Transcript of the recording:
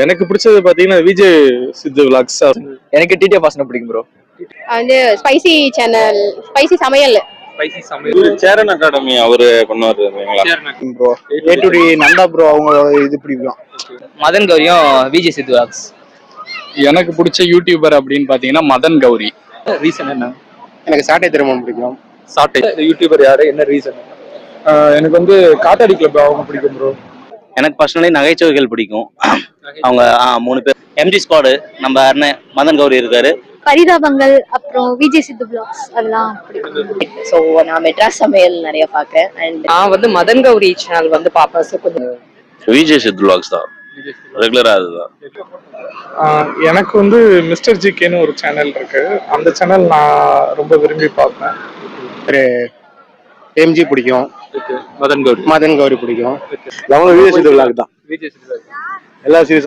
எனக்கு பிடிச்சது பாத்தீங்கன்னா விஜய் சித்து விலாக்ஸ். எனக்கு டிடிஎஃப் வாசனை பிடிக்கும் ப்ரோ. வந்து ஸ்பைசி சேனல், ஸ்பைசி சமையல். சேரன் அகாடமி அவரு பண்ணுவாரு bro A two D Nandha bro அவங்க இது பிடிக்கும். மதன் கௌரியும் விஜய் சித்து விலாக்ஸ். எனக்கு பிடிச்ச யூடியூபர் அப்படின்னு பாத்தீங்கன்னா மதன் கௌரி. ரீசன் என்ன? எனக்கு சாட்டை திருமணம் பிடிக்கும். சாட்டை யூடியூபர் யாரு, என்ன ரீசன்? எனக்கு வந்து காத்தாடி கிளப் அவங்க பிடிக்கும் ப்ரோ. எனக்கு பர்சனலி நகைச்சுவைகள் பிடிக்கும். அவங்க 3 பேர் எம்ஜி ஸ்குவாடு, நம்ம அண்ணன் மதன் கௌரி இருக்காரு. பரிதாபங்கள், அப்புறம் விஜய் சித்து பிளாக்ஸ் அதெல்லாம் பிடிக்கும். ஸோ நான் மெட்ராஸ் சமையல் நிறைய பார்க்கேன். அண்ட் நான் வந்து மதன் கௌரி சேனல் வந்து பார்ப்பேன். ஸோ கொஞ்சம் விஜய் சித்து விலாக்ஸ் தான் ரெகுலரா அதுதான். எனக்கு வந்து மிஸ்டர் ஜிகேன்னு ஒரு சேனல் இருக்கு. அந்த சேனல் நான் ரொம்ப விரும்பி பார்ப்பேன். எம்ஜி பிடிக்கும். மதன் கௌரி. மதன் கௌரி பிடிக்கும். அவங்க விஜய் சித்து விலாக் தான். விஜய் சித்து விலாக்ஸ். எல்லா சீரியஸ்